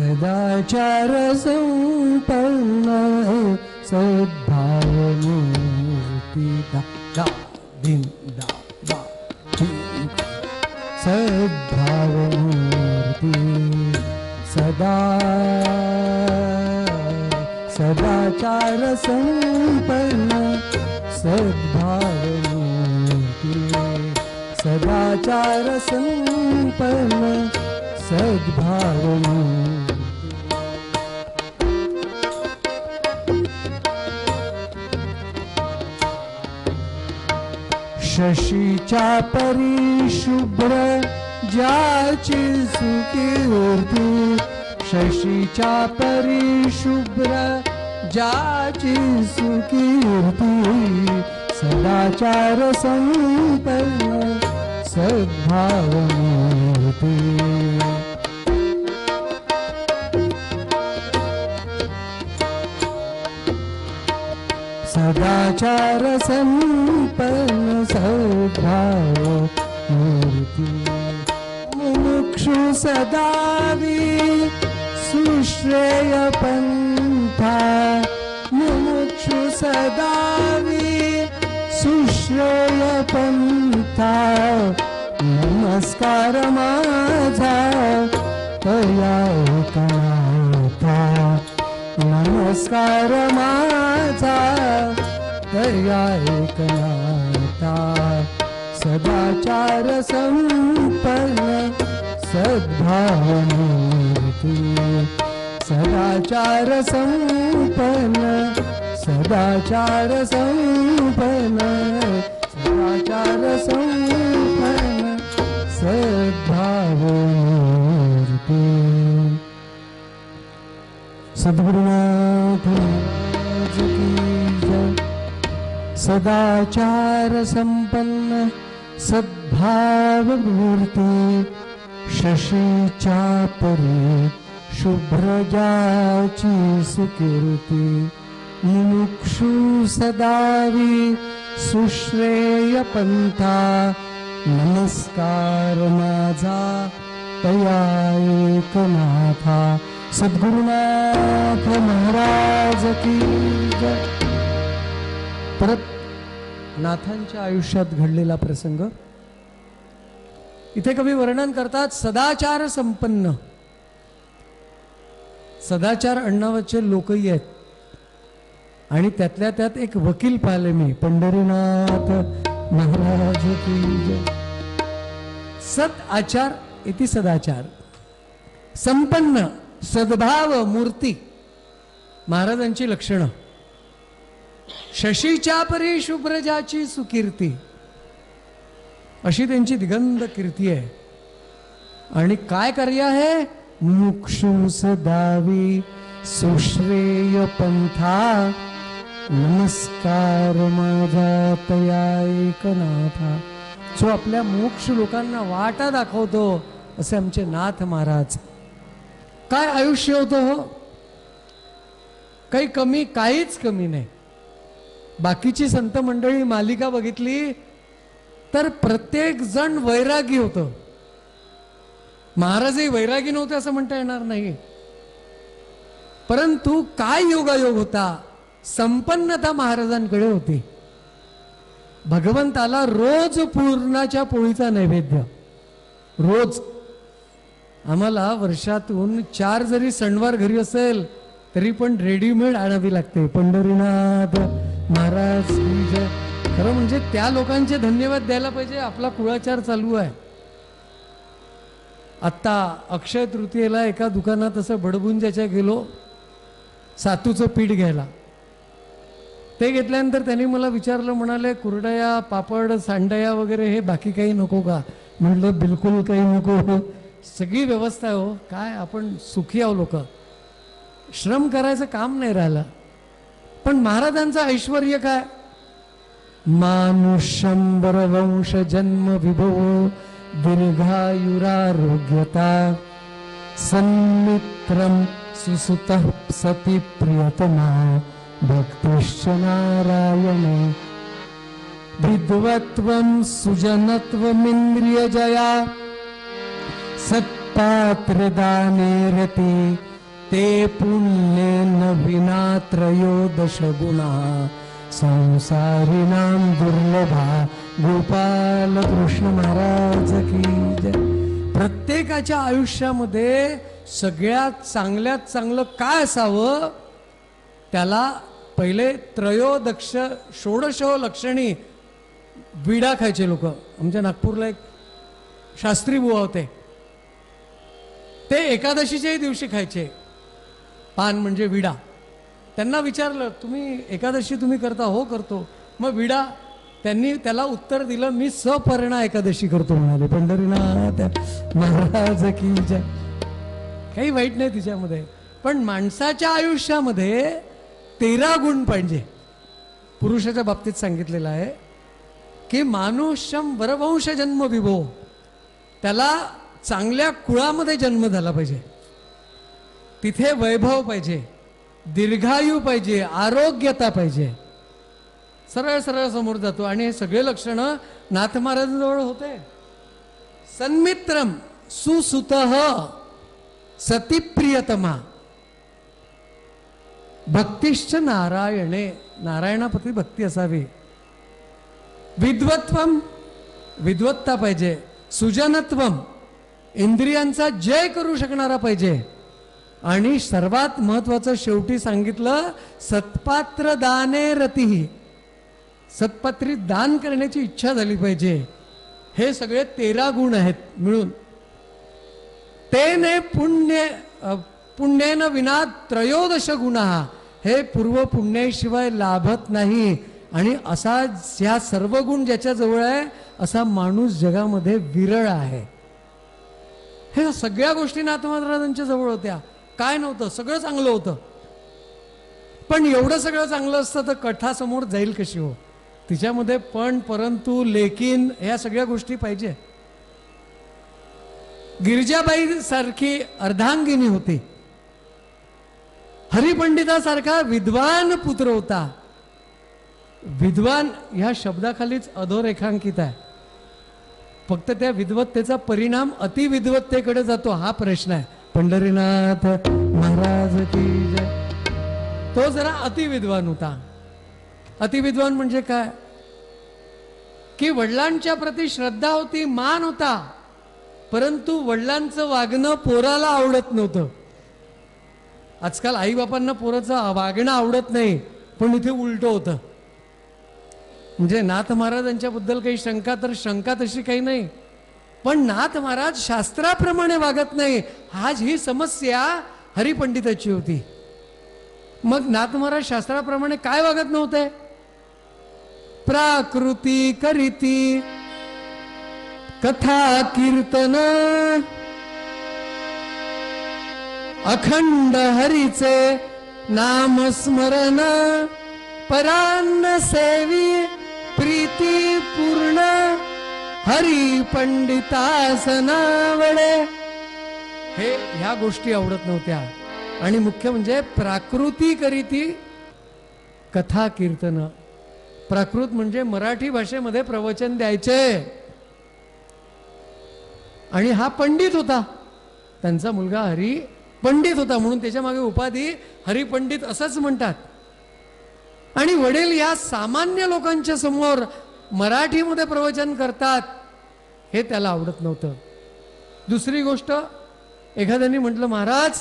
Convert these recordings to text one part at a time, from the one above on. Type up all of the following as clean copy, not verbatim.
सदाचार संपन्न सद्भावमूर्ती दा दा दिन दा दा सद्भावमूर्ती सदा सदाचार संपन्न सद्भावमूर्ती सदाचार संपन्न सद्भावमूर्ती शशीच्या परिशुभ्र ज्याची सुकीर्ती शशीच्या परिशुभ्र ज्याची सुकीर्ती सदाचार संपन्न सद्भावमूर्ती सदाचार संपन्न सद्भावमूर्ती मुमुक्षु सदावी सुश्रेय पंथा मुमुक्षु सदावी सुश्रेय पंथा नमस्कार माझा तया ऐकनाथा नमस्कार माझा तया ऐकनाथा सदाचार संपन्न सद्भावमूर्ती सदाचार संपन्न सदाचार संपन्न सदाचार संपन्न सद्भावमूर्ती सद्गुरुनाथ महाराज की जय सदाचार संपन्न सद्भावमूर्ती शशीच्या परी शुभ्रजाची सुकीर्ती मुमुक्षु सदावी सुश्रेय पंथा नमस्कार माझा तया एकनाथा सद्गुरुनाथ महाराज की जय. परत नाथांच्या आयुष्यात घडलेला प्रसंग इथे कवी वर्णन करतात. सदाचार संपन्न सदाचार अण्णावरचे लोकही आहेत आणि त्यातल्या त्यात एक वकील पाहिले मी पंढरीनाथ महाराज की जय. सद आचार इति सदाचार संपन्न सद्भाव मूर्ती महाराजांची लक्षणं शशीच्या परी शुभ्रजाची सुकीर्ती अशी त्यांची दिगंध कीर्ती आहे. आणि काय कार्य आहे मुमुक्षु सदावी सुश्रेय पंथा नमस्कार माझा तया एकनाथा. जो आपल्या मोक्ष लोकांना वाटा दाखवतो असे आमचे नाथ महाराज. काय आयुष्य होतं हो, काही कमी काहीच कमी नाही. बाकीची संत मंडळी मालिका बघितली तर प्रत्येक जण वैरागी होतं. महाराजही वैरागी नव्हते असं म्हणता येणार नाही. परंतु काय योगायोग होता, संपन्नता महाराजांकडे होती. भगवंताला रोज पूर्णाच्या पोळीचा नैवेद्य रोज. आम्हाला वर्षातून 4 जरी सणवार घरी असेल तरी पण रेडीमेड आणावी लागते. पंढरीनाथ महाराज की जय. खरं म्हणजे त्या लोकांचे धन्यवाद द्यायला पाहिजे. आपला कुळाचार चालू आहे. आत्ता अक्षय तृतीयेला एका दुकानात असं बडगुंजाच्या गेलो सातूचं पीठ घ्यायला. ते घेतल्यानंतर त्यांनी मला विचारलं, म्हणाले कुरडया पापड सांडया वगैरे हे बाकी काही नको का? म्हटलं बिलकुल काही नको, सगळी व्यवस्था आहे हो. काय आपण सुखी आहो लोक, श्रम करायचं काम नाही राहिलं. पण महाराजांचं ऐश्वर्य काय, मानुषंबर वंश जन्म विभव दीर्घायुरारोग्यता सन्मित्रं सुसुतः सती प्रियतमा भक्तिश्च नारायणे विद्वत्वं सुजनत्वमिन्द्रियजया सत्पात्रदाने रति ते पुण्येन विना त्रयोदश गुणा संसारिणां दुर्लभा. गोपाल कृष्ण महाराज की जय. प्रत्येकाच्या आयुष्यामध्ये सगळ्यात चांगल्यात चांगलं काय असावं, त्याला पहिले त्रयोदश षोडशो लक्षणी विडा खायचे लोक. आमच्या नागपूरला एक शास्त्री बुवा होते, ते एकादशीच्याही दिवशी खायचे पान म्हणजे विडा. त्यांना विचारलं, तुम्ही एकादशी तुम्ही करता? हो करतो. मग विडा? त्यांनी त्याला उत्तर दिलं, मी सपर्णा एकादशी करतो म्हणाले. पंढरीनाथ महाराज की जय. काही वाईट नाही तिच्यामध्ये, पण माणसाच्या आयुष्यामध्ये 13 गुण पाहिजे. पुरुषाच्या बाबतीत सांगितलेलं आहे की मानुष्यम वरवंश जन्म विभो, त्याला चांगल्या कुळामध्ये जन्म झाला पाहिजे, तिथे वैभव पाहिजे, दीर्घायू पाहिजे, आरोग्यता पाहिजे. सरळ सरळ समोर जातो. आणि हे सगळे लक्षणं नाथ महाराजांजवळ होते. सन्मित्रम सुसुतः सतीप्रियतमा भक्तिश्च नारायणे, नारायणाप्रती भक्ती असावी. विद्वत्वम, विद्वत्ता पाहिजे. सुजनत्वम, इंद्रियांचा जय करू शकणारा पाहिजे. आणि सर्वात महत्वाचं शेवटी सांगितलं, सत्पात्र दाने रतिही, सत्पात्री दान करण्याची इच्छा झाली पाहिजे. हे सगळे 13 गुण आहेत मिळून. तेने पुण्येन विना त्रयोदश गुणा, हे पूर्व पुण्याशिवाय लाभत नाही. आणि असा ह्या सर्व गुण ज्याच्या जवळ आहे असा माणूस जगामध्ये विरळ आहे. हे सगळ्या गोष्टी नाथ महाराजांच्या जवळ होत्या. काय नव्हतं, सगळं चांगलं होतं. पण एवढं सगळं चांगलं असतं तर कथासमोर जाईल कशी हो? तिच्यामध्ये पण, परंतु, लेकिन ह्या सगळ्या गोष्टी पाहिजे. गिरिजाबाई सारखी अर्धांगिनी होती, हरिपंडितासारखा विद्वान पुत्र होता. विद्वान ह्या शब्दाखालीच अधोरेखांकित आहे. फक्त त्या विद्वत्तेचा परिणाम अतिविद्वत्तेकडे जातो हा प्रश्न आहे. पंढरीनाथ महाराज की जय. तो जरा अतिविद्वान होता. अतिविद्वान म्हणजे काय की वडिलांच्या प्रती श्रद्धा होती, मान होता, परंतु वडिलांचं वागणं पोराला आवडत नव्हतं. आजकाल आई बापांना पोराचं वागणं आवडत नाही, पण इथे उलट होतं. म्हणजे नाथ महाराजांच्या बद्दल काही शंका, तर शंका तशी काही नाही, पण नाथ महाराज शास्त्राप्रमाणे वागत नाही ही समस्या हरिपंडिताची होती. मग नाथ महाराज शास्त्राप्रमाणे काय वागत नव्हते? प्राकृती करीती कथा कीर्तन अखंड हरीचे नामस्मरण परान्न सेवी प्रीती पूर्ण हरी पंडितासनावडे. हे ह्या गोष्टी आवडत नव्हत्या. आणि मुख्य म्हणजे प्राकृती करीती कथा कीर्तन. प्राकृत म्हणजे मराठी भाषेमध्ये प्रवचन द्यायचे. आणि हा पंडित होता, त्यांचा मुलगा हरी पंडित होता, म्हणून त्याच्या मागे उपाधी हरिपंडित असंच म्हणतात. आणि वडील या सामान्य लोकांच्या समोर मराठीमध्ये प्रवचन करतात, हे त्याला आवडत नव्हतं. दुसरी गोष्ट, एखाद्याने म्हटलं, महाराज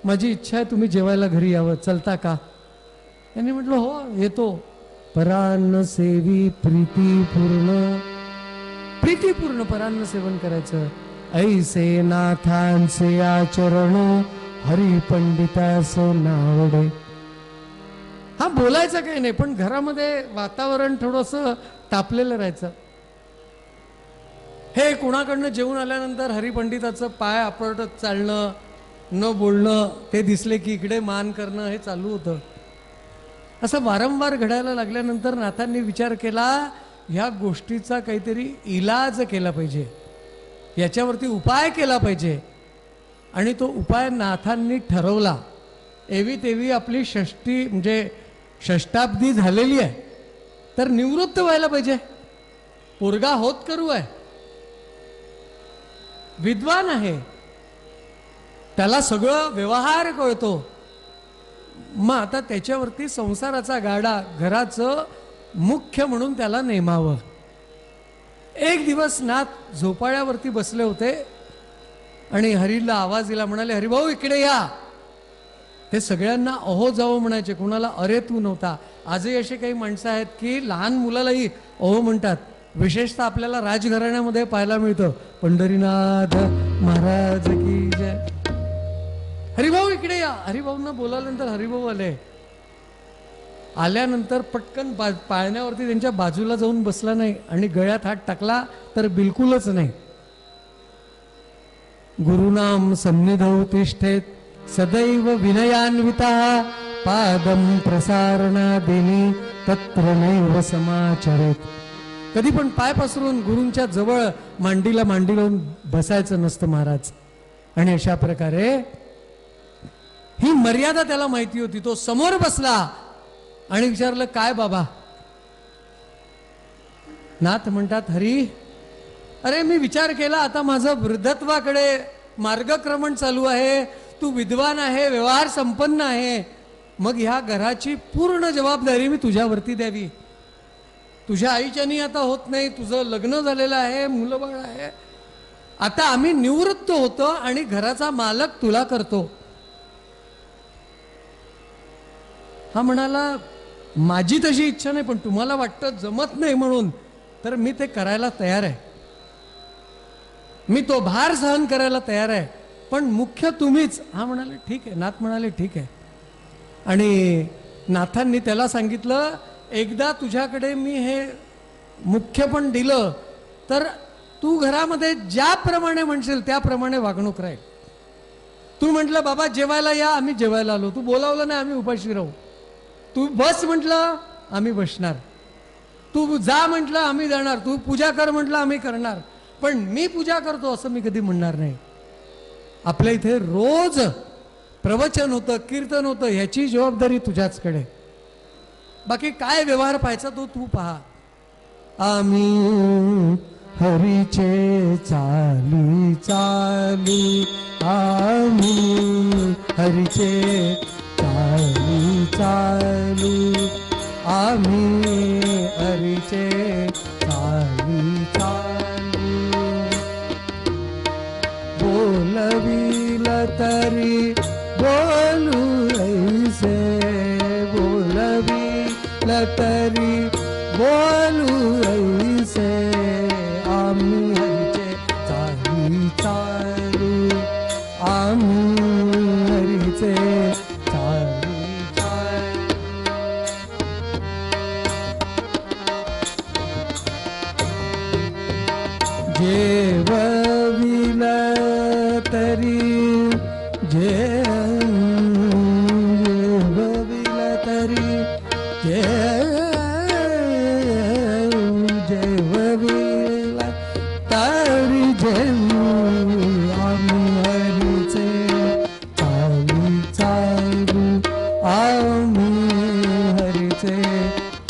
माझी इच्छा आहे तुम्ही जेवायला घरी यावं, चलता का? त्यांनी म्हटलं हो येतो. परान्न सेवी प्रीतीपूर्ण परान्न सेवन करायचं. ऐसे नाथांचे आचरण हरिपंडितास नावडे. हा बोलायचं काही नाही, पण घरामध्ये वातावरण थोडंसं तापलेलं राहायचं. हे कोणाकडनं जेवून आल्यानंतर हरिपंडिताचं पाय आपटत चालणं, न बोलणं, ते दिसले की इकडे मान करणं, हे चालू होतं. असं वारंवार घडायला लागल्यानंतर नाथांनी विचार केला, ह्या गोष्टीचा काहीतरी इलाज केला पाहिजे, याच्यावरती उपाय केला पाहिजे. आणि तो उपाय नाथांनी ठरवला. एवी तेवी आपली षष्टी म्हणजे षष्टाब्दी झालेली आहे, तर निवृत्त व्हायला पाहिजे. पोरगा होत करू आहे, विद्वान आहे, त्याला सगळं व्यवहार कळतो. मग आता त्याच्यावरती संसाराचा गाडा, घराचं मुख्य म्हणून त्याला नेमावं. एक दिवस नाथ झोपाळ्यावरती बसले होते आणि हरीला आवाज दिला. म्हणाले, हरिभाऊ इकडे या. ते सगळ्यांना अहो जाओ म्हणायचे, कुणाला अरे तू नव्हता. आजही असे काही माणसं आहेत की लहान मुलालाही अहो म्हणतात. विशेषतः आपल्याला राजघराण्यामध्ये पाहायला मिळतं. पंढरीनाथ महाराज की जय. हरिभाऊ इकडे या. हरिभाऊंना बोलावल्यानंतर हरिभाऊ आले. आल्यानंतर पटकन पाळण्यावरती त्यांच्या बाजूला जाऊन बसला नाही आणि गळ्यात हात टाकला तर बिलकुलच नाही. गुरुनाम सन्निधौ तिष्ठेत सदैव विनयान्विता पादम प्रसारणादिनी तत्र नैव समाचरेत. कधी पण पाय पसरून गुरूंच्या जवळ मांडीला मांडी लावून बसायचं नसतं महाराज. आणि अशा प्रकारे ही मर्यादा त्याला माहिती होती. तो समोर बसला आणि विचारलं, काय बाबा? नाथ म्हणतात, हरी अरे मी विचार केला, आता माझं वृद्धत्वाकडे मार्गक्रमण चालू आहे. तू विद्वान आहे, व्यवहार संपन्न आहे. मग ह्या घराची पूर्ण जबाबदारी मी तुझ्यावरती द्यावी. तुझ्या आईच्यानी आता होत नाही. तुझं लग्न झालेलं आहे, मुलं बाळ आहे. आता आम्ही निवृत्त होतो आणि घराचा मालक तुला करतो. हा म्हणाला, माझी तशी इच्छा नाही, पण तुम्हाला वाटतं जमत नाही म्हणून तर मी ते करायला तयार आहे. मी तो भार सहन करायला तयार आहे, पण मुख्य तुम्हीच. हा म्हणाले, ठीक आहे. नाथ म्हणाले, ठीक आहे. आणि नाथांनी त्याला सांगितलं, एकदा तुझ्याकडे मी हे मुख्य पण दिलं तर तू घरामध्ये ज्याप्रमाणे म्हणशील त्याप्रमाणे वागणूक राहील. तू म्हटलं, बाबा जेवायला या, आम्ही जेवायला आलो. तू बोलावलं नाही, आम्ही उपाशी राहू. तू बस म्हटलं, आम्ही बसणार. तू जा म्हटलं, आम्ही जाणार. तू पूजा कर म्हटलं, आम्ही करणार. पण मी पूजा करतो असं मी कधी म्हणणार नाही. आपल्या इथे रोज प्रवचन होतं, कीर्तन होतं, ह्याची जबाबदारी तुझ्याचकडे. बाकी काय व्यवहार पाहायचा तो तू पहा. आम्ही हरीचे चाली चाली, आम्ही हरीचे चाली चाली, आम्ही हरीचे चाली चाली. बोलविल तरी बोलू ऐसे, बोलविल तरी बोलू ऐसे, आम्ही हरीचे चाली चाली, आम्ही हरीचे चाली चाली. जेवविल तरी जेवविल तरी जेवविल तरी जेवू, आम्ही हरीचे चाली चालू, आम्ही हरीचे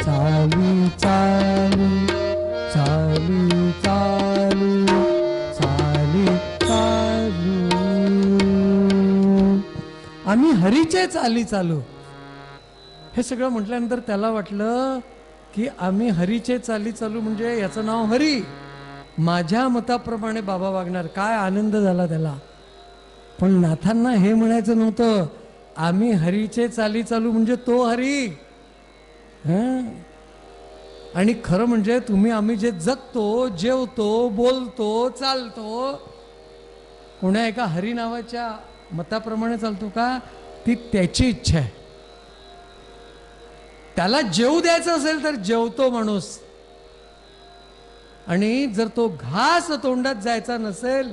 चाली चालू, चाली चालू, चाली चालू, आम्ही हरीचे चाली चालू. हे सगळं म्हटल्यानंतर त्याला वाटलं की आम्ही हरीचे चाली चालू म्हणजे याचं नाव हरी. माझ्या मताप्रमाणे बाबा वागणार. काय आनंद झाला त्याला. पण नाथांना हे म्हणायचं नव्हतं. आम्ही हरीचे चाली चालू म्हणजे तो हरी. आणि खरं म्हणजे तुम्ही आम्ही जे जगतो, जेवतो, बोलतो, चालतो, कोण्या एका हरी नावाच्या मताप्रमाणे चालतो का? ती त्याची इच्छा आहे. त्याला जेवू द्यायचं असेल तर जेवतो माणूस. आणि जर तो घास तोंडात जायचा नसेल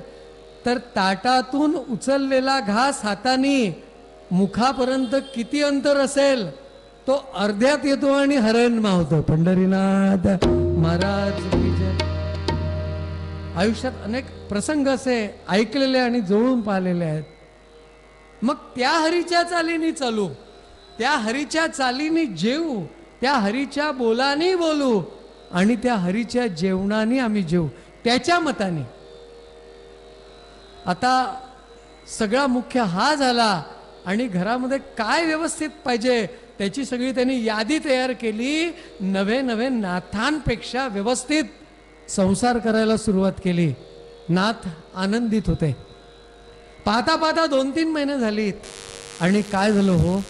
तर ताटातून उचललेला घास हाताने मुखापर्यंत किती अंतर असेल तो अर्ध्यात येतो आणि हरण मावतो. पंढरीनाथ महाराज की जय. आयुष्यात अनेक प्रसंग असे ऐकलेले आणि जवळून पाहिलेले आहेत. मग त्या हरीच्या चालीनी चालू, त्या हरीच्या चालीनी जेवू, त्या हरीच्या बोलानी बोलू आणि त्या हरीच्या जेवणाने आम्ही जेवू, त्याच्या मताने. आता सगळा मुख्य हा झाला आणि घरामध्ये काय व्यवस्थित पाहिजे त्याची सगळी त्यांनी यादी तयार केली. नवे नवे नाथांपेक्षा व्यवस्थित संसार करायला सुरुवात केली. नाथ आनंदित होते. पाहता पाहता 2-3 महिने झालीत आणि काय झालं हो,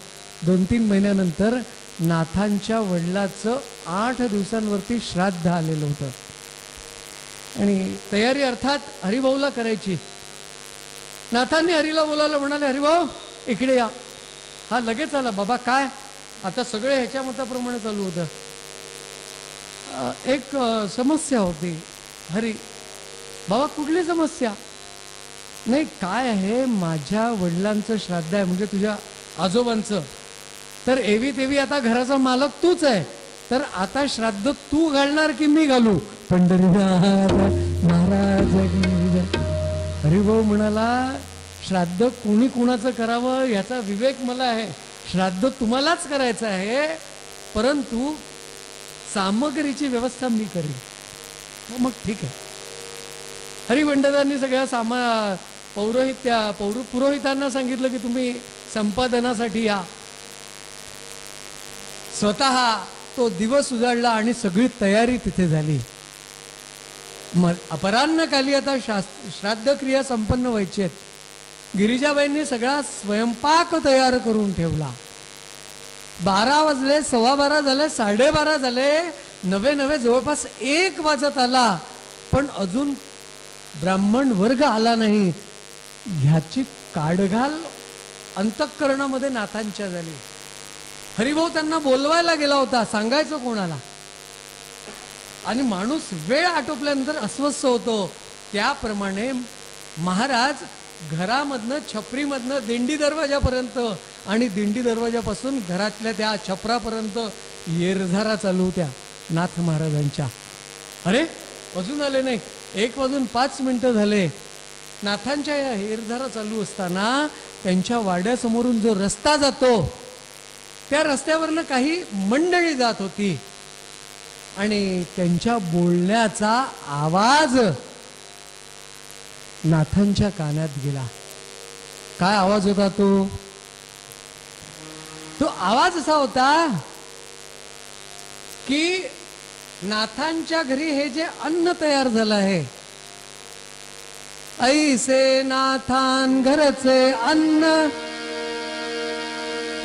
2-3 महिन्यानंतर नाथांच्या वडिलाचं 8 दिवसांवरती श्राद्ध आलेलं होतं आणि तयारी अर्थात हरिभाऊला करायची. नाथांनी हरीला बोलावलं, म्हणाले हरिभाऊ इकडे या. हा लगेच आला. बाबा काय? आता सगळे ह्याच्या मताप्रमाणे चालू होतं. एक समस्या होती. हरी बाबा कुठली समस्या? नाही काय आहे, माझ्या वडिलांचं श्राद्ध आहे म्हणजे तुझ्या आजोबांचं. तर एवी तेवी आता घराचा मालक तूच आहे, तर आता श्राद्ध तू घालणार की मी घालू? पंढरीनाथ महाराज. हरिभाऊ म्हणाला श्राद्ध कोणी कुणाचं करावं याचा विवेक मला आहे. श्राद्ध तुम्हालाच करायचं आहे, परंतु सामग्रीची व्यवस्था मी करीन. मग ठीक आहे. हरिमंडळांनी सगळ्या पुरोहितांना सांगितलं की तुम्ही संपादनासाठी या. स्वतः तो दिवस उजाडला आणि सगळी तयारी तिथे झाली. अपराह्नकाली आता श्राद्ध क्रिया संपन्न व्हायची आहेत. गिरिजाबाईंनी सगळा स्वयंपाक तयार करून ठेवला. 12 वाजले, 12:15 झाले, 12:30 झाले, नवे नवे जवळपास 1 वाजत आला, पण अजून ब्राह्मण वर्ग आला नाही. ह्याची काडघाल अंतःकरणामध्ये नाथांच्या झाली. हरिभाऊ त्यांना बोलवायला गेला होता, सांगायचं कोणाला? आणि माणूस वेळ आटोपल्यानंतर अस्वस्थ होतो. त्याप्रमाणे महाराज घरामधनं छपरीमधनं दिंडी दरवाजापर्यंत आणि दिंडी दरवाजापासून घरातल्या त्या छपरापर्यंत येरझारा चालू होत्या नाथ महाराजांच्या. अरे अजून आले नाही, 1:05 झाले. नाथांच्या या हेरझारा चालू असताना त्यांच्या वाड्यासमोरून जो रस्ता जातो त्या रस्त्यावरनं काही मंडळी जात होती आणि त्यांच्या बोलण्याचा आवाज नाथांच्या कानात गेला. काय आवाज होता तो? तो आवाज असा होता की नाथांच्या घरी हे जे अन्न तयार झालं आहे, ऐसे नाथान घरचे अन्न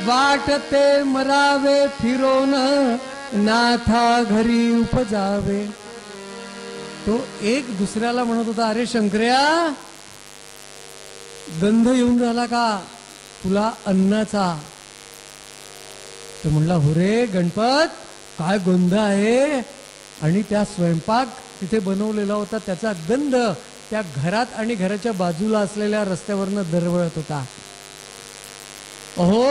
वाटते मरावे फिरोन नाथा घरी उपजावे. तो एक दुसऱ्याला म्हणत होता, अरे शंकर्या गंध येऊन राहिला का तुला अन्नाचा? तो म्हणला हो रे गणपत, काय गंध आहे. आणि त्या स्वयंपाक तिथे बनवलेला होता त्याचा गंध त्या घरात आणि घराच्या बाजूला असलेल्या रस्त्यावरनं दरवळत होता. अहो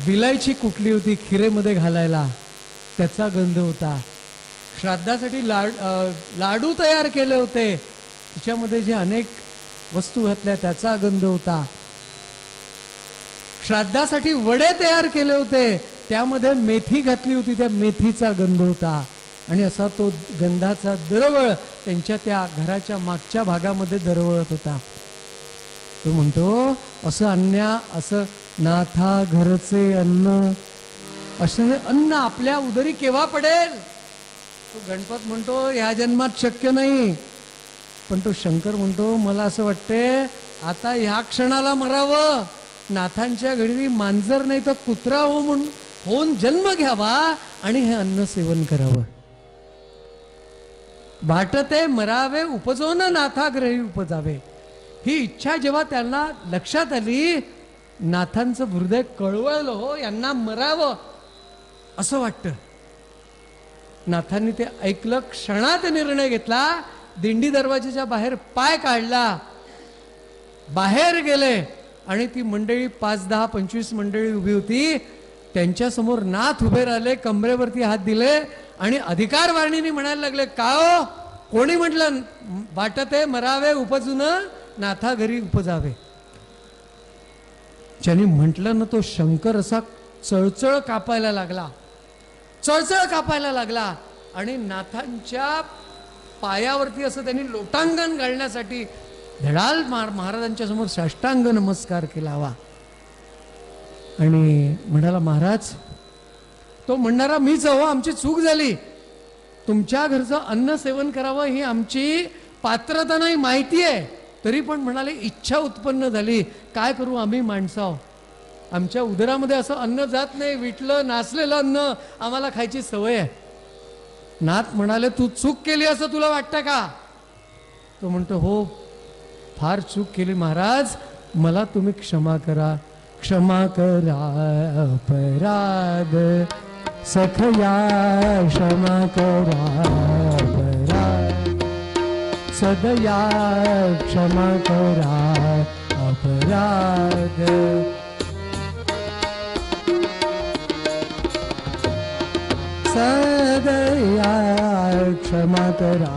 विलायची कुटली होती खिरेमध्ये घालायला, त्याचा गंध होता. श्राद्धासाठी लाडू तयार केले होते, तिच्यामध्ये जे अनेक वस्तू घातल्या त्याचा गंध होता. श्राद्धासाठी वडे तयार केले होते, त्यामध्ये मेथी घातली होती, त्या मेथीचा गंध होता. आणि असा तो गंधाचा दरवळ त्यांच्या त्या घराच्या मागच्या भागामध्ये दरवळत होता. तो म्हणतो असं नाथा घरचे अन्न, असं अन्न आपल्या उदरी केव्हा पडेल? तो गणपत म्हणतो ह्या जन्मात शक्य नाही. पण तो शंकर म्हणतो मला असं वाटते आता ह्या क्षणाला मरावं, नाथांच्या घरी मांजर नाही तर कुत्रा होऊन जन्म घ्यावा आणि हे अन्न सेवन करावं. वाटते मरावे उपजोन नाथाग्रही उपजावे. ही इच्छा जेव्हा त्यांना लक्षात आली, नाथांचं हृदय कळवळलं, हो यांना मरावं असं वाटतं. नाथांनी ते ऐकलं, क्षणात निर्णय घेतला. दिंडी दरवाजाच्या बाहेर पाय काढला, बाहेर गेले आणि ती मंडळी 5-10-25 मंडळी उभी होती. त्यांच्या समोर नाथ उभे राहिले, कमरेवरती हात दिले आणि अधिकार वारणीने म्हणायला लागले, का हो कोणी म्हटलं वाटते मरावे उपजून नाथा घरी उपजावे? ज्यांनी म्हटलं ना तो शंकर असा चळचळ कापायला लागला आणि नाथांच्या पायावरती असं त्यांनी लोटांगण घालण्यासाठी धडाल महाराजांच्या समोर साष्टांग नमस्कार केला हवा आणि म्हणाला, महाराज, तो म्हणणारा मीच हो, आमची चूक झाली, तुमच्या घरचं अन्न सेवन करावं ही आमची पात्रता नाही, माहिती आहे, तरी पण म्हणाले इच्छा उत्पन्न झाली, काय करू, आम्ही माणसं आहो, आमच्या उदरामध्ये असं अन्न जात नाही, विटलं नासलेलं अन्न आम्हाला खायची सवय आहे. नाथ म्हणाले, तू चूक केली असं तुला वाटतं का? तो म्हणतो, हो, फार चूक केली महाराज, मला तुम्ही क्षमा करा, क्षमा करा अपराध सखया, क्षमा करा अपराध सदया, क्षमा करा अपराध. सदया क्षमा करा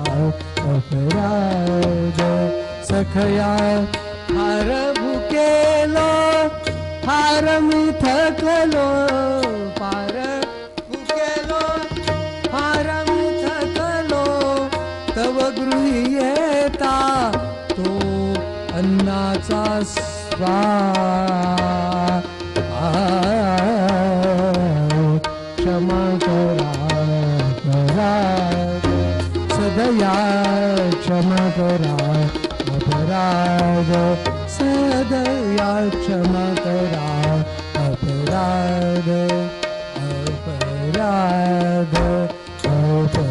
अपराध सखया, हार भुकेलो हार मी थकलो, पार भुकेलो हार मी थकलो, तव गृही येता तो अन्नाचा स्वाद, क्षमा करा अपराध सदया, क्षमा करा अपराध सदया, क्षमा करा अपराध अपराध अपराध.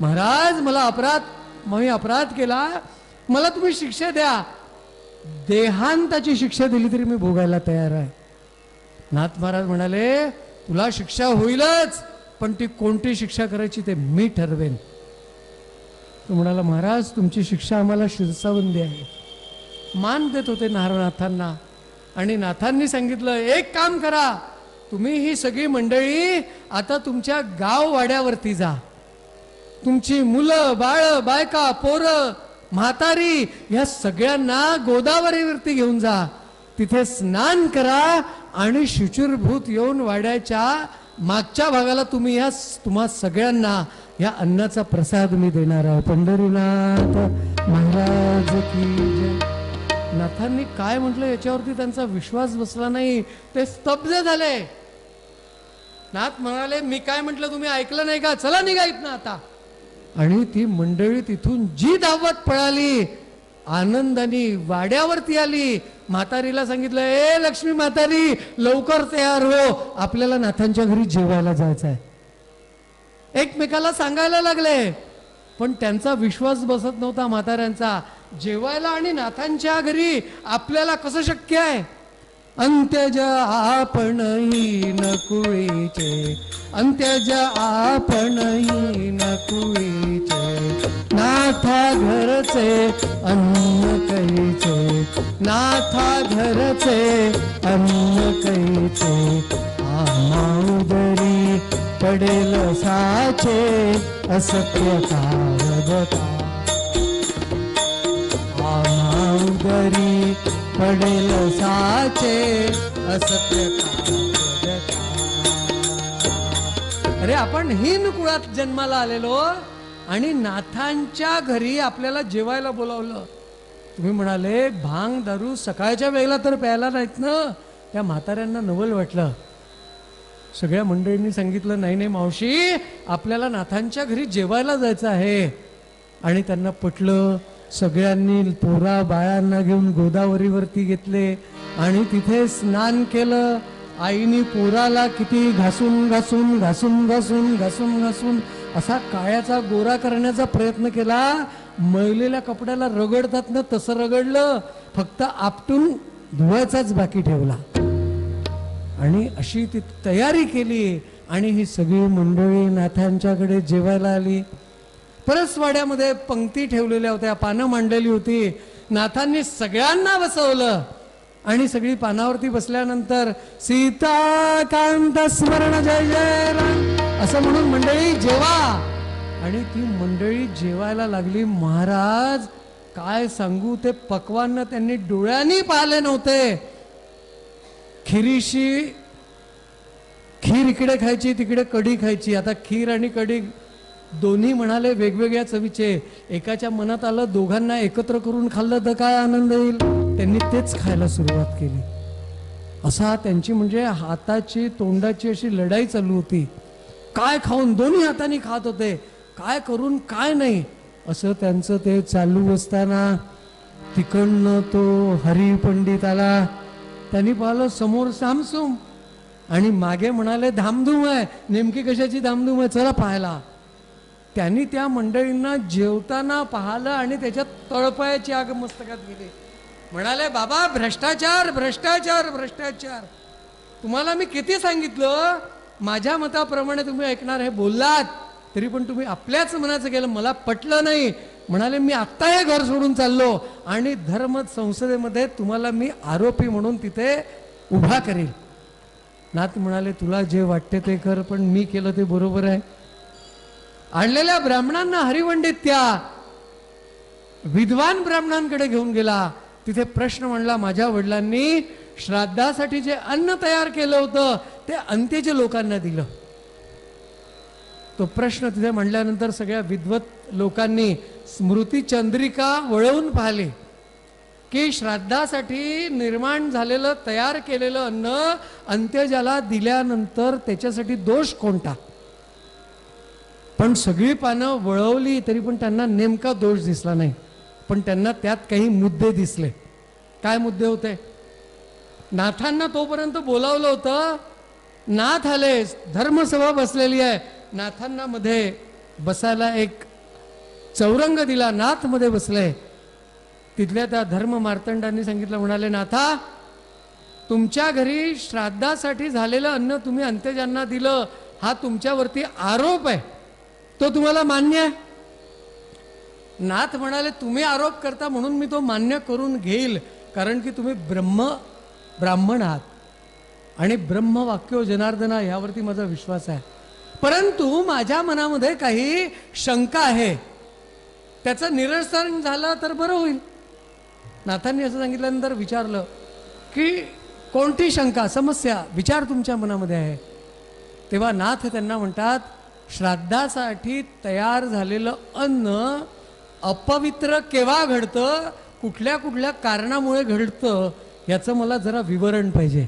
महाराज, मला मी अपराध केला, मला तुम्ही शिक्षा द्या, देहांताची शिक्षा दिली तरी मी भोगायला तयार आहे. नाथ महाराज म्हणाले, तुला शिक्षा होईलच, पण ती कोणती शिक्षा करायची ते मी ठरवेन. तो म्हणाला, महाराज, तुमची शिक्षा आम्हाला शिरसावंदी आहे. मान देत होते नाथांना आणि नाथांनी सांगितलं, एक काम करा, तुम्ही ही सगळी मंडळी आता तुमच्या गाववाड्यावरती जा, तुमची मुलं बाळ बायका पोरं म्हातारी या सगळ्यांना गोदावरीवरती घेऊन जा, तिथे स्नान करा आणि शुचिरभूत येऊन वाड्याच्या मागच्या भागाला तुम्हा सगळ्यांना या अन्नाचा प्रसाद मी देणार आहे. पंढरीनाथ महाराज की जय. नाथांनी काय म्हटलं याच्यावरती त्यांचा विश्वास बसला नाही, ते स्तब्ध झाले. नाथ म्हणाले, मी काय म्हटलं तुम्ही ऐकलं नाही का, चला निघा इथनं आता. आणि ती मंडळी तिथून जी धावत पळाली, आनंदाने वाड्यावरती आली. म्हातारीला सांगितलं, ए लक्ष्मी म्हातारी, लवकर तयार हो, आपल्याला नाथांच्या घरी जेवायला जायचं आहे. एकमेकाला सांगायला लागले, पण त्यांचा विश्वास बसत नव्हता म्हाताऱ्यांचा. जेवायला आणि नाथांच्या घरी आपल्याला कसं शक्य आहे? अंत्यज आपणही नकुळीचे, अंत्यज आपणही नकुळीचे, नाथा घरचे अन्न कैचे, नाथा घरचे अन्न कैचे, आमाउदरी पडेल साचे, असत्य कावदता, आमाउदरी पडेल साचे, असत्य कावदता. अरे आपण हीन कुळात जन्माला आलेलो आणि नाथांच्या घरी आपल्याला जेवायला बोलावलं. तुम्ही म्हणाले, भांग दारू सकाळच्या वेळेला तर प्यायला नाहीत ना. त्या म्हाताऱ्यांना नवल वाटलं. सगळ्या मंडळींनी सांगितलं, नाही नाही मावशी, आपल्याला नाथांच्या घरी जेवायला जायचं आहे. आणि त्यांना पटलं. सगळ्यांनी पोरा बाळांना घेऊन गोदावरीवरती घेतले आणि तिथे स्नान केलं. आईनी पोराला किती घासून घासून घासून घासून घासून घासून असा काळ्याचा गोरा करण्याचा प्रयत्न केला. मळलेल्या कपड्याला रगडतात ना तसं रगडलं, फक्त आपटून धुवायचाच बाकी ठेवला. आणि अशी ती तयारी केली आणि ही सगळी मंडळी नाथांच्याकडे जेवायला आली. परसवाड्यामध्ये पंक्ती ठेवलेल्या होत्या, पानं मांडलेली होती. नाथांनी सगळ्यांना बसवलं आणि सगळी पानावरती बसल्यानंतर सीताकांत स्मरण जय जय राम असं म्हणून मंडळी जेवा. आणि ती मंडळी जेवायला लागली. महाराज काय सांगू, ते पक्वान्न त्यांनी डोळ्यांनी पाहिले नव्हते. खीर इकडे खायची, तिकडे कढी खायची. आता खीर आणि कढी दोन्ही म्हणाले वेगवेगळ्या चवीचे. एकाच्या मनात आलं दोघांना एकत्र करून खाल्लं तर काय आनंद येईल, त्यांनी तेच खायला सुरुवात केली. असा त्यांची म्हणजे हाताची तोंडाची अशी लढाई चालू होती. काय खाऊन दोन्ही हाताने खात होते, काय करून काय नाही असं त्यांचं ते चालू असताना तिकडनं तो हरिपंडित आला. त्यांनी पाहिलं समोर सामसूम आणि मागे म्हणाले धामधूम आहे. नेमकी कशाची धामधूम आहे चला पाहायला. त्यांनी त्या मंडळींना जेवताना पाहिलं आणि त्याच्यात तळपायाची आग मस्तकात गेली. म्हणाले बाबा भ्रष्टाचार भ्रष्टाचार भ्रष्टाचार. तुम्हाला मी किती सांगितलं, माझ्या मताप्रमाणे तुम्ही ऐकणार हे बोललात तरी पण तुम्ही आपल्याच मनाचं केलं, मला पटलं नाही. म्हणाले मी आत्ता हे घर सोडून चाललो आणि धर्म संसदेमध्ये तुम्हाला मी आरोपी म्हणून तिथे उभा करेल. नाथ म्हणाले तुला जे वाटते ते कर, पण मी केलं ते बरोबर आहे. आणलेल्या ब्राह्मणांना हरिपंडित त्या विद्वान ब्राह्मणांकडे घेऊन गेला. तिथे प्रश्न म्हणला, माझ्या वडिलांनी श्राद्धासाठी जे अन्न तयार केलं होतं ते अंत्येच्या लोकांना दिलं. तो प्रश्न तिथे म्हणल्यानंतर सगळ्या विद्वत लोकांनी स्मृती चंद्रिका वळवून पाहिले की श्राद्धासाठी निर्माण झालेलं तयार केलेलं अन्न अंत्यजाला दिल्यानंतर त्याच्यासाठी दोष कोणता. पण सगळी पानं वळवली तरी पण त्यांना नेमका दोष दिसला नाही. पण त्यांना त्यात काही मुद्दे दिसले. काय मुद्दे होते. नाथांना तोपर्यंत बोलावलं होतं, नाथ आले, धर्मसभा बसलेली आहे, नाथांना मध्ये बसायला एक चौरंग दिला, नाथ मध्ये बसले. तिथल्या त्या धर्म मार्तंडांनी सांगितलं, म्हणाले नाथा तुमच्या घरी श्राद्धासाठी झालेलं अन्न तुम्ही अंत्यजांना दिलं, हा तुमच्यावरती आरोप आहे, तो तुम्हाला मान्य आहे. नाथ म्हणाले तुम्ही आरोप करता म्हणून मी तो मान्य करून घेईल, कारण की तुम्ही ब्राह्मण आहात आणि ब्रह्मवाक्यो जनार्दना यावरती माझा विश्वास आहे. परंतु माझ्या मनामध्ये काही शंका आहे, त्याचं निरसन झालं तर बरं होईल. नाथांनी असं सांगितल्यानंतर विचारलं की कोणती शंका समस्या विचार तुमच्या मनामध्ये आहे. तेव्हा नाथ त्यांना म्हणतात, श्राद्धासाठी तयार झालेलं अन्न अपवित्र केव्हा घडतं, कुठल्या कुठल्या कारणामुळे घडतं, याचं मला जरा विवरण पाहिजे.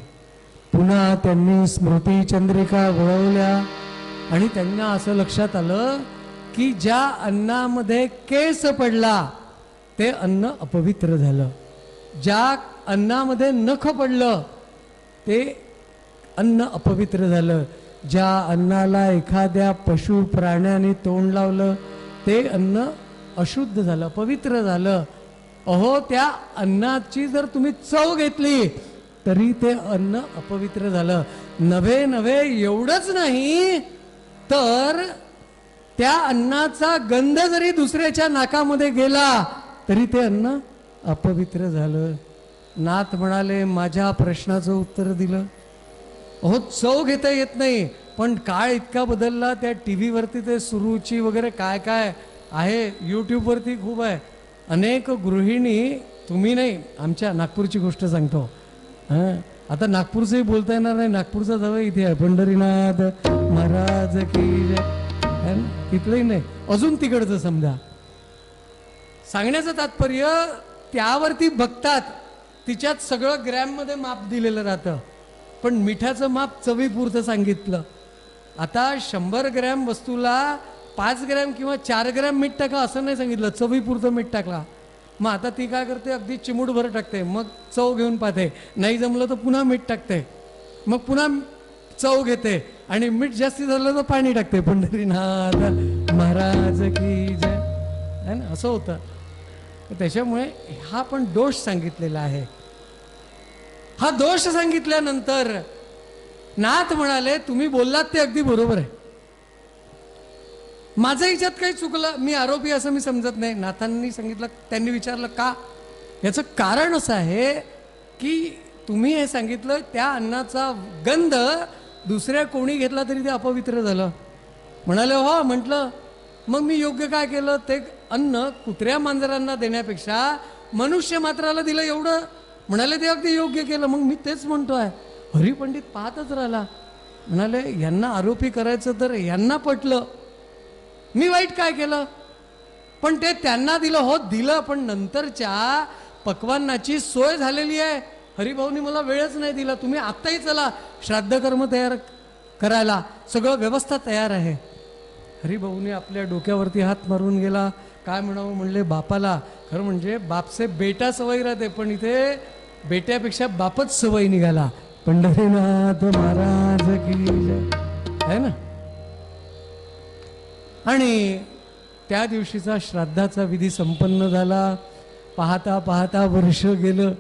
पुन्हा त्यांनी स्मृती चंद्रिका वळवल्या आणि त्यांना असं लक्षात आलं की ज्या अन्नामध्ये केस पडला ते अन्न अपवित्र झालं, ज्या अन्नामध्ये नख पडलं ते अन्न अपवित्र झालं, ज्या अन्नाला एखाद्या पशु प्राण्याने तोंड लावलं ते अन्न अशुद्ध झालं, पवित्र झालं. अहो त्या अन्नाची जर तुम्ही चव घेतली तरी ते अन्न अपवित्र झालं. नव्हे नव्हे एवढंच नाही तर त्या अन्नाचा गंध जरी दुसऱ्याच्या नाकामध्ये गेला तरी ते अन्न अपवित्र झालं. नाथ म्हणाले माझ्या प्रश्नाचं उत्तर दिलं. अहो चव घेता येत नाही, पण काळ इतका बदलला, त्या TV वरती ते सुरुची वगैरे काय काय आहे, यूट्यूबवरती खूप आहे. अनेक गृहिणी, तुम्ही नाही, आमच्या नागपूरची गोष्ट सांगतो. हां आता नागपूरचंही बोलता येणार नाही, नागपूरचा जवळ इथे आहे पंढरीनाथ महाराज की जय, तिथलंही नाही, अजून तिकडचं समजा. सांगण्याचं तात्पर्य त्यावरती बघतात, तिच्यात सगळं ग्रॅममध्ये माप दिलेलं राहतं, पण मिठाचं माप चवीपुरतं सांगितलं. आता 100 ग्रॅम वस्तूला 5 ग्रॅम किंवा 4 ग्रॅम मीठ टाका असं नाही सांगितलं, चवीपुरतं मीठ टाकला. मग आता ती काय करते, अगदी चिमूटभर टाकते, मग चव घेऊन पाहते, नाही जमलं तर पुन्हा मीठ टाकते, मग पुन्हा चव घेते आणि मीठ जास्ती झालं तर पाणी टाकते. पंढरीनाथ महाराज की जय है ना, असं होतं. त्याच्यामुळे हा पण दोष सांगितलेला आहे. हा दोष सांगितल्यानंतर नाथ म्हणाले तुम्ही बोललात ते अगदी बरोबर आहे, माझं याच्यात काही चुकलं, मी आरोपी असं मी समजत नाही. नाथांनी सांगितलं, त्यांनी विचारलं का. याचं कारण असं आहे की तुम्ही हे सांगितलं त्या अन्नाचा गंध दुसऱ्या कोणी घेतला तरी ते अपवित्र झालं. म्हणाले हो. म्हटलं मग मी योग्य काय केलं, ते अन्न कुत्र्या मांजरांना देण्यापेक्षा मनुष्य मात्राला दिलं एवढं. म्हणाले ते अगदी योग्य केलं. मग मी तेच म्हणतोय. हरिपंडित पाहतच राहिला, म्हणाले यांना आरोपी करायचं तर यांना पटलं, मी वाईट काय केलं? पण ते त्यांना दिलं, हो दिलं, पण नंतरच्या पक्वान्नाची सोय झालेली आहे. हरिभाऊनी मला वेळच नाही दिला. तुम्ही आत्ताही चला श्राद्ध कर्म तयार करायला, सगळं व्यवस्था तयार आहे. हरिभाऊने आपल्या डोक्यावरती हात मारून गेला. काय म्हणावं म्हणले बापाला. खरं म्हणजे बापसे बेटा सवयी राहते, पण इथे बेट्यापेक्षा बापच सवयी निघाला. पंढरीनाथ महाराज की जय आहे ना. आणि त्या दिवशीचा श्राद्धाचा विधी संपन्न झाला. पाहता पाहता वर्ष गेलं.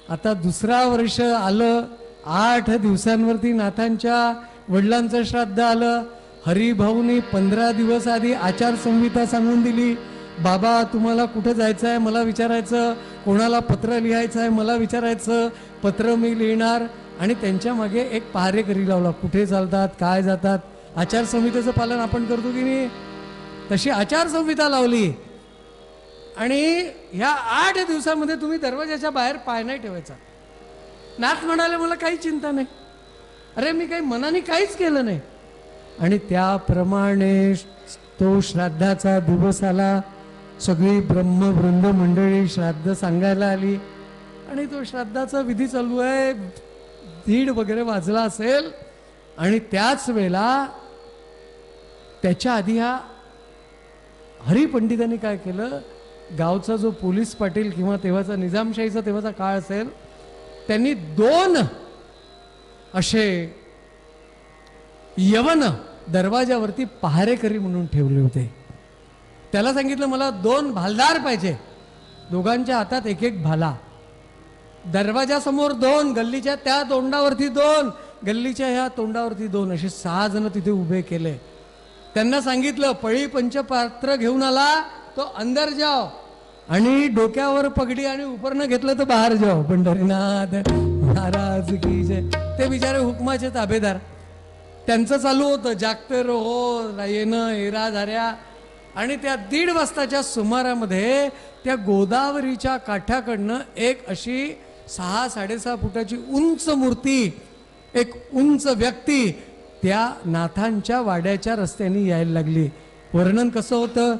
आता दुसरा वर्ष आलं. 8 दिवसांवरती नाथांच्या वडिलांचं श्राद्ध आलं. हरिभाऊनी 15 दिवस आधी आचारसंहिता सांगून दिली. बाबा तुम्हाला कुठं जायचं आहे मला विचारायचं, कोणाला पत्र लिहायचं आहे मला विचारायचं, पत्र मी लिहिणार. आणि त्यांच्या मागे एक पहारेकरी लावला. कुठे चालतात, काय जातात, आचारसंहितेचं पालन आपण करतो की नाही, तशी आचारसंहिता लावली. आणि ह्या 8 दिवसामध्ये तुम्ही दरवाजाच्या बाहेर पाय नाही ठेवायचा. नाथ म्हणाले मला काही चिंता नाही. अरे मी काही मनाने काहीच केलं नाही. आणि त्याप्रमाणे तो श्राद्धाचा दिवस आला. सगळी ब्रह्मवृंद मंडळी श्राद्ध सांगायला आली. आणि तो श्राद्धाचा विधी चालू आहे. 1:30 वगैरे वाजला असेल. आणि त्याच वेळेला त्याच्या आधी ह्या हरिपंडितांनी काय केलं, गावचा जो पोलीस पाटील किंवा तेव्हाचा निजामशाहीचा तेव्हाचा काळ असेल, त्यांनी 2 असे यवन दरवाजावरती पहारेकरी म्हणून ठेवले होते. त्याला सांगितलं मला 2 भालदार पाहिजे. दोघांच्या हातात एक एक भाला. दरवाजासमोर 2, गल्लीच्या त्या तोंडावरती 2, गल्लीच्या ह्या तोंडावरती 2, असे 6 जण तिथे उभे केले. त्यांना सांगितलं पळी पंचपात्र घेऊन आला तो अंदर जाओ, आणि डोक्यावर पगडी आणि उपरनं घेतलं तर बाहेर जाओ. पंढरीनाथ महाराज की जय. ते बिचारे हुकमाचे ताबेदार. त्यांचं चालू होतं जागते रहो, येणं हेरा झाऱ्या. आणि त्या 1:30 वाजताच्या सुमारामध्ये त्या गोदावरीच्या काठ्याकडनं एक अशी 6-6.5 फुटाची उंच मूर्ती, एक उंच व्यक्ती त्या नाथांच्या वाड्याच्या रस्त्याने यायला लागली. वर्णन कसं होतं,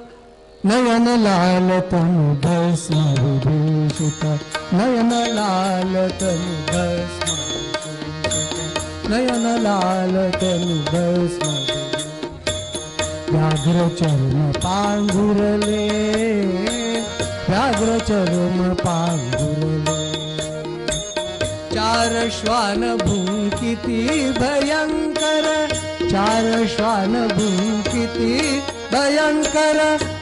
नयन लाल तनु भस्म विभूषित, नयन लाल तनु भस्म विभूषित, नयन लाल तनु भस्म व्याघ्र चर्म पांघुरले, व्याघ्र चर्म पांघुरले. 4 श्वान भुंकिती भयंकर, 4 श्वान भुंकिती भयंकर.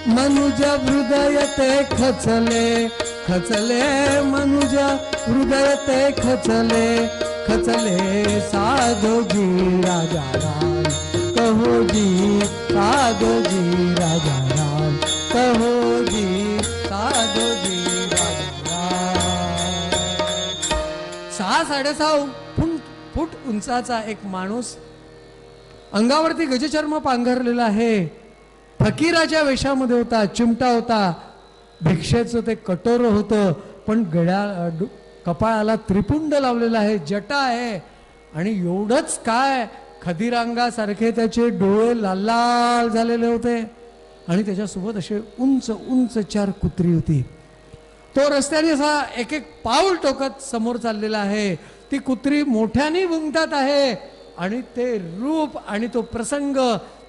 मनुज हृदय ते खचले, खचले मनुज हृदय ते खचले, खचले. साधोजी राजा राम कहो जी, साधोजी राजा राम कहो जी, साधोजी राजा राम. 6-6.5 फूट उंचाचा एक माणूस, अंगावरती गजचर्म पांघरलेला आहे, फकीराच्या वेशामध्ये होता, चिमटा होता, भिक्षेचं ते कटोर होतं, पण कपाळाला त्रिपुंड लावलेला आहे, जटा आहे. आणि एवढंच काय, खदिरांगासारखे त्याचे डोळे लाल लाल झालेले होते. आणि त्याच्यासोबत असे उंच उंच 4 कुत्री होती. तो रस्त्याने असा एक एक पाऊल टोकत समोर चाललेला आहे. ती कुत्री मोठ्याने भुंकतात आहे. आणि ते रूप आणि तो प्रसंग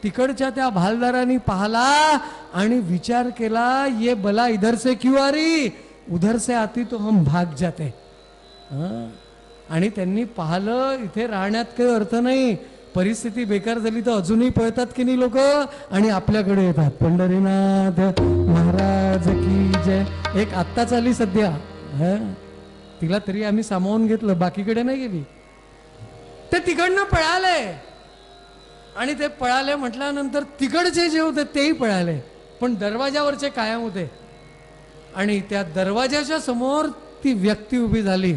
तिकडच्या त्या भालदारांनी पाहला आणि विचार केला, ये बला इधर से क्यों आ रही, उधर से आती तो हम भाग जाते. आणि त्यांनी पाहिलं इथे राहण्यात काही अर्थ नाही, परिस्थिती बेकार झाली तर अजूनही पळतात की नाही लोक आणि आपल्याकडे येतात. पंढरीनाथ महाराज की जय. एक आत्ताच आली सध्या, तिला तरी आम्ही सामावून घेतलं, बाकीकडे नाही गेली. ते तिकडनं पळाले. आणि ते पळाले म्हटल्यानंतर तिकडचे जे होते तेही पळाले, पण दरवाजावरचे कायम होते. आणि त्या दरवाजाच्या समोर ती व्यक्ती उभी झाली.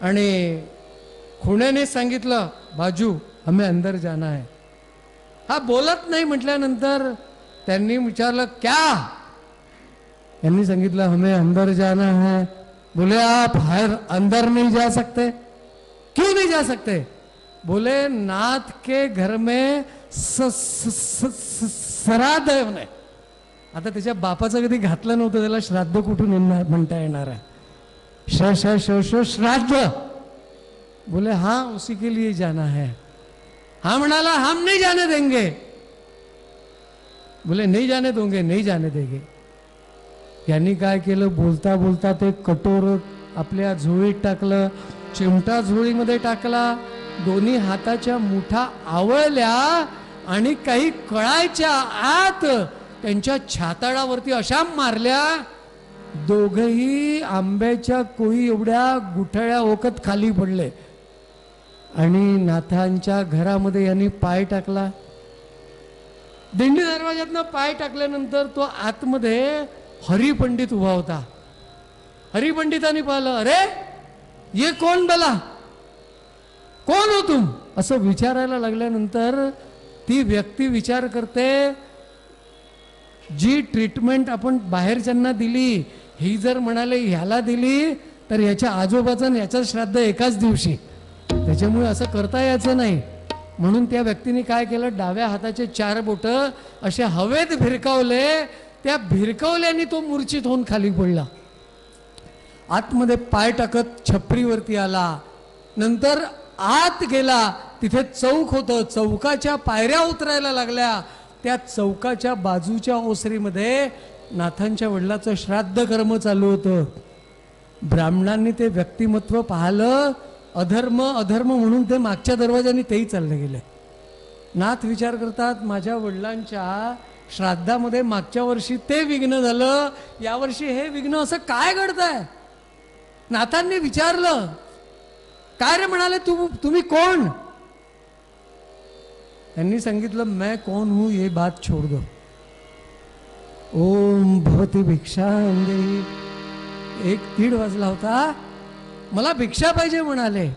आणि खुण्याने सांगितलं, बाजू हमें अंदर जाना है. हा बोलत नाही म्हटल्यानंतर त्यांनी विचारलं क्या. यांनी सांगितलं हमें अंदर जाना है. बोले आप अंदर नहीं जा सकते. क्यों नहीं जा सकते. बोले नाथ के घर में श्राद्ध आहे म्हणे. आता त्याच्या बापाचं कधी घातलं नव्हतं, त्याला श्राद्ध कुठून येणार म्हणता येणार आहे. श्राद्ध. बोले हाँ उसी के लिए जाना है. हा म्हणाला हम नहीं जाने देंगे. बोले नहीं जाने दोगे, नहीं जाने देंगे. यांनी काय केलं, बोलता बोलता ते कटोर आपल्या झोळीत टाकलं, चिमटा झोळीमध्ये टाकला, दोन्ही हाताच्या मुठा आवळल्या आणि काही कळायच्या आत त्यांच्या छाताडावरती अशा मारल्या, दोघही आंब्याच्या कोळी एवढ्या गुठळ्या ओकत खाली पडले. आणि नाथांच्या घरामध्ये यांनी पाय टाकला. दिंडी दरवाज्यातनं पाय टाकल्यानंतर तो आतमध्ये हरिपंडित उभा होता. हरिपंडितांनी पाहिलं, अरे ये कौन बला, कोण हो तुम, असं विचारायला लागल्यानंतर ती व्यक्ती विचार करते, जी ट्रीटमेंट आपण बाहेरच्यांना दिली, ही जर म्हणाले ह्याला दिली तर याच्या आजोबाचं याचं श्राद्ध एकाच दिवशी, त्याच्यामुळे असं करता यायचं नाही. म्हणून त्या व्यक्तीने काय केलं, डाव्या हाताचे 4 बोट असे हवेत भिरकावले. त्या भिरकावल्याने तो मूर्छित होऊन खाली पडला. आतमध्ये पाय टाकत छपरीवरती आला. नंतर आत गेला, तिथे चौक होतं, चौकाच्या पायऱ्या उतरायला लागल्या. त्या चौकाच्या बाजूच्या ओसरीमध्ये नाथांच्या वडिलाचं श्राद्ध कर्म चालू होतं. ब्राह्मणांनी ते व्यक्तिमत्व पाहिलं, अधर्म अधर्म म्हणून ते मागच्या दरवाजाने तेही चालले गेले. नाथ विचार करतात, माझ्या वडिलांच्या श्राद्धामध्ये मागच्या वर्षी ते विघ्न झालं, यावर्षी हे विघ्न असं काय घडतंय. नाथांनी विचारलं, काय रे, म्हणाले तुम्ही कोण. त्यांनी सांगितलं, मैं कौन हूं ये बात छोड़ दो. ओम भवती भिक्षा अंदेही. 1:30 वाजला होता, मला भिक्षा पाहिजे म्हणाले.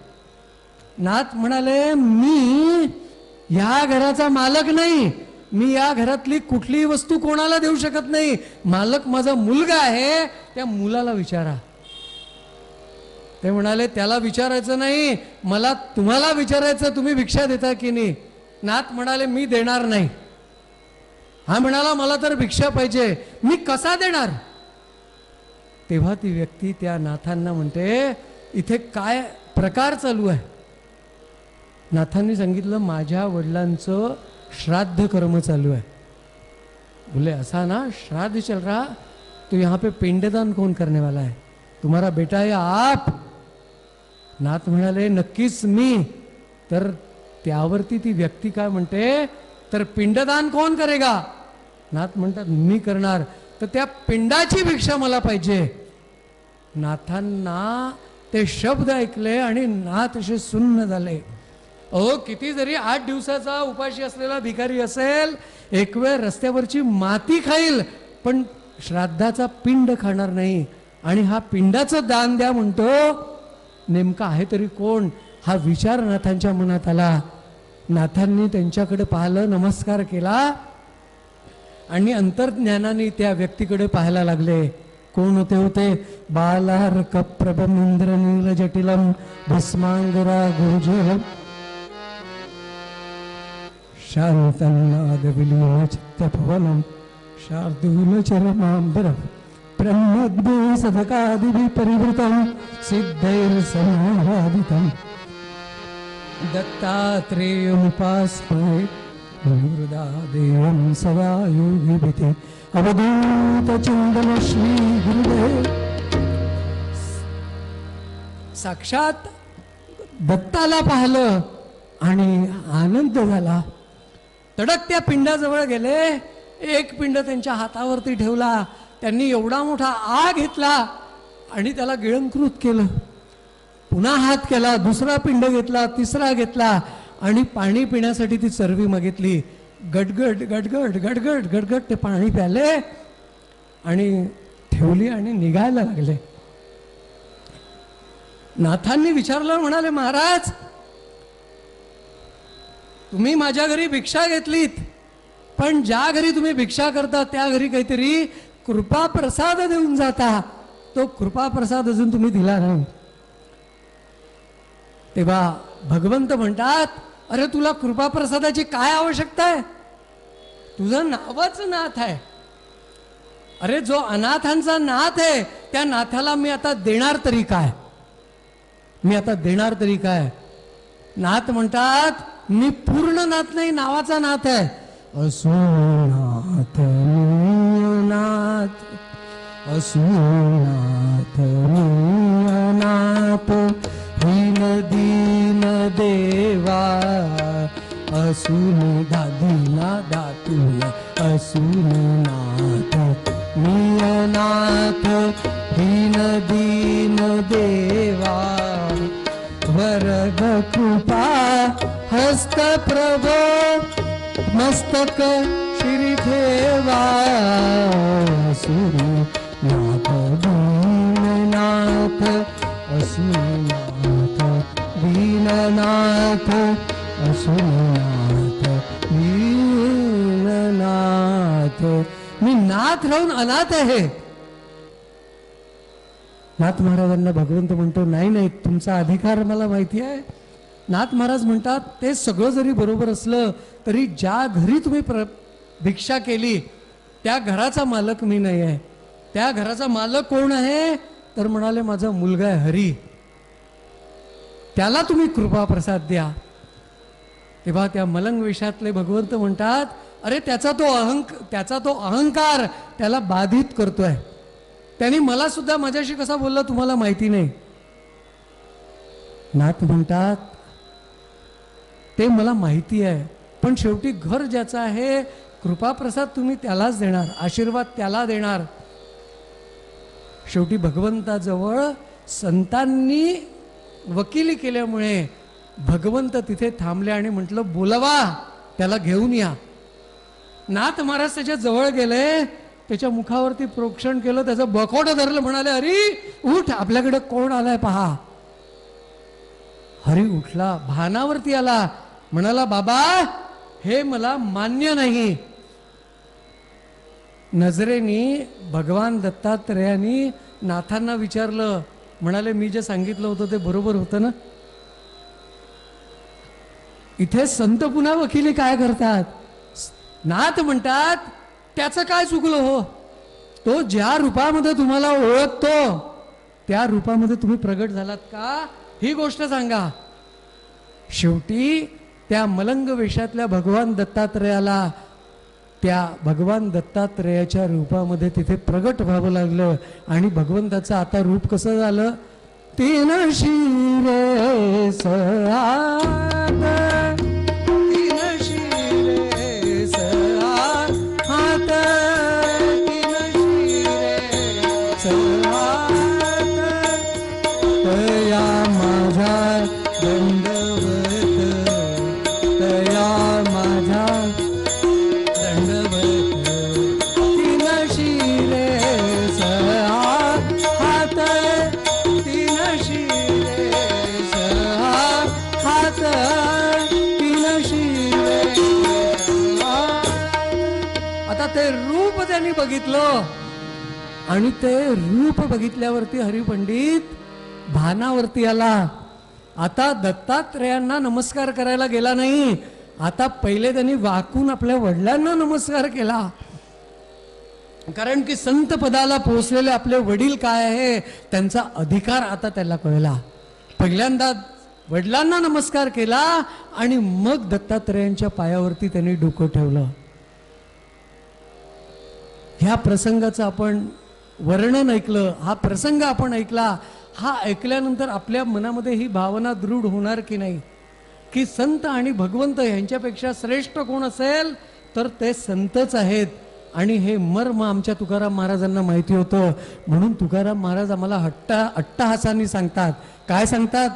नाथ म्हणाले, मी या घराचा मालक नाही, मी या घरातली कुठलीही वस्तू कोणाला देऊ शकत नाही. मालक माझा मुलगा आहे, त्या मुलाला विचारा. ते म्हणाले, त्याला विचारायचं नाही, मला तुम्हाला विचारायचं, तुम्ही भिक्षा देता की नाही. नाथ म्हणाले, मी देणार नाही. हा म्हणाला, मला तर भिक्षा पाहिजे, मी कसा देणार. तेव्हा ती व्यक्ती त्या नाथांना म्हणते, इथे काय प्रकार चालू आहे. नाथांनी सांगितलं, माझ्या वडिलांचं श्राद्ध कर्म चालू है. बोले ऐसा ना, श्राद्ध चल रहा, तो यहाँ पे पिंडदान कौन करने वाला है, तुम्हारा बेटा या आप. नाथ म्हणाले, नक्कीच मी. तर त्यावरती ती व्यक्ती काय म्हणते, तर पिंडदान कोण करेगा. नाथ म्हणतात, मी करणार. तर त्या पिंडाची भिक्षा मला पाहिजे. नाथांना ते शब्द ऐकले आणि नाथ असे सुन्न झाले. अहो, किती जरी 8 दिवसाचा उपाशी असलेला भिकारी असेल, एक वेळ रस्त्यावरची माती खाईल, पण श्राद्धाचा पिंड खाणार नाही. आणि हा पिंडाचं दान द्या म्हणतो, नेमका आहे तरी कोण, हा विचार नाथांच्या मनात आला. नाथांनी त्यांच्याकडे पाहिलं, नमस्कार केला आणि अंतर्ज्ञानाने त्या व्यक्तीकडे पाहायला लागले. कोण होते. बालार्क प्रभमिंद्र नील जटिलम भस्मांगरा गुरुजलम शांतनाद विलीन चित्तभवनम शार्दूल चरमांबर ब्रह्मद्भि सदकादिभि परिवृतं सिद्धैर्समाराधितं दत्तात्रेयमुपास्महे हृदा देवं सदा योगिभिते अवधूत चिंतन श्री गुरुदेव. साक्षात दत्ताला पाहिलं आणि आनंद झाला. तडक त्या पिंडाजवळ गेले, एक पिंड त्यांच्या हातावरती ठेवला. त्यांनी एवढा मोठा आग घेतला आणि त्याला गिळंकृत केलं. पुन्हा हात केला, दुसरा पिंड घेतला, तिसरा घेतला आणि पाणी पिण्यासाठी ती चरवी मागितली. गडगड गडगड गडगड गडगड ते पाणी प्याले आणि ठेवली आणि निघायला लागले. नाथांनी विचारलं, म्हणाले, महाराज तुम्ही माझ्या घरी भिक्षा घेतलीत, पण ज्या घरी तुम्ही भिक्षा करता त्या घरी काहीतरी कृपा प्रसाद देऊन जाता, तो कृपा प्रसाद अजून तुम्ही दिला नाही. तेव्हा भगवंत म्हणतात, अरे तुला कृपाप्रसादाची काय आवश्यकता आहे? तुझं नावच नाथ आहे. अरे जो अनाथांचा नाथ आहे त्या नाथाला मी आता देणार तरी काय? मी आता देणार तरी काय? नाथ म्हणतात मी पूर्ण नाथ नाही, नावाचा नाथ आहे. असुनाथ नाथ, असुनाथ नाथ, दीन दीन देवा, असून दादीना दातून, असून नाथ नियनाथ, दीन दीन देवा, वरद कृपा हस्त प्रभो, मस्तक श्री ठेवा, असुर नाथ दीननाथ, असुरनाथ दीननाथ, असुरनाथ दीननाथ. मी नाथ राहून अनाथ आहे. नाथ महाराजांना भगवंत म्हणतो नाही नाही, तुमचा अधिकार मला माहिती आहे. नाथ महाराज म्हणतात ते सगळं जरी बरोबर असलं तरी ज्या घरी तुम्ही भिक्षा केली त्या घराचा मालक मी नाही आहे. त्या घराचा मालक कोण आहे? तर म्हणाले माझा मुलगा आहे हरी, त्याला तुम्ही कृपा प्रसाद द्या. तेव्हा त्या मलंग वेशातले भगवंत म्हणतात अरे त्याचा तो अहंकार त्याला बाधित करतोय. त्यांनी मला सुद्धा माझ्याशी कसा बोलला तुम्हाला माहिती नाही. नाथ म्हणतात ते मला माहिती आहे, पण शेवटी घर ज्याचं आहे कृपाप्रसाद तुम्ही त्यालाच देणार, आशीर्वाद त्याला देणार. शेवटी भगवंताजवळ संतांनी वकिली केल्यामुळे भगवंत तिथे थांबले आणि म्हटलं बोलवा, त्याला घेऊन या. नाथ महाराज त्याच्या जवळ गेले, त्याच्या मुखावरती प्रोक्षण केलं, त्याचं बकोटं धरलं, म्हणाले हरी उठ, आपल्याकडे कोण आलाय पहा. हरी उठला, भानावरती आला, म्हणाला बाबा हे मला मान्य नाही. नजरेनी भगवान दत्तात्रेयांनी नाथांना विचारलं, म्हणाले मी जे सांगितलं होतं ते बरोबर होतं ना? इथे संत पुन्हा वकिली काय करतात? नाथ म्हणतात त्याचं काय चुकलं हो? तो ज्या रूपामध्ये तुम्हाला ओळखतो त्या रूपामध्ये तुम्ही प्रगट झालात का, ही गोष्ट सांगा. शेवटी त्या मलंग वेशातल्या भगवान दत्तात्रेयाला त्या भगवान दत्तात्रेयाच्या रूपामध्ये तिथे प्रगट व्हावं लागलं. आणि भगवंताचं आता रूप कसं झालं? तीन शिरे सहात, तीन शिरे सहात, तीन शिरे सहात, तया माझा दंडवत, तया माझा दंडवत, तीन शिरे सहात, तीन शिरे सहात, तीन शिरे सहात. आता ते रूप त्यांनी बघितलं आणि ते रूप बघितल्यावरती हरिपंडित भानावरती आला. आता दत्तात्रेयांना नमस्कार करायला गेला नाही, आता पहिले त्यांनी वाकून आपल्या वडिलांना नमस्कार केला. कारण की संत पदाला पोहोचलेले आपले वडील काय आहे त्यांचा अधिकार आता त्याला कळला. पहिल्यांदा वडिलांना नमस्कार केला आणि मग दत्तात्रेयांच्या पायावरती त्यांनी डोकं ठेवलं. ह्या प्रसंगाचं आपण वर्णन ऐकलं, हा प्रसंग आपण ऐकला. हा ऐकल्यानंतर आपल्या मनामध्ये ही भावना दृढ होणार की नाही की संत आणि भगवंत यांच्यापेक्षा श्रेष्ठ कोण असेल तर ते संतच आहेत. आणि हे मर्म आमच्या तुकाराम महाराजांना माहिती होतं, म्हणून तुकाराम महाराज आम्हाला अट्टहासाने सांगतात. काय सांगतात?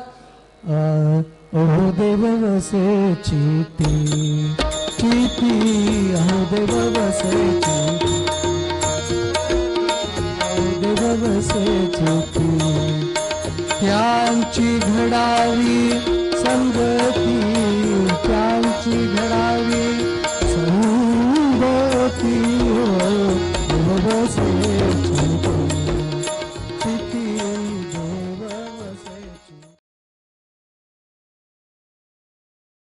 अहो देव वसे चिती चिती, अहो देव वसे चिती, अहो देव वसे चिती, त्यांची घडावी संगती, त्यांची घडावी संगती, हो देव वसे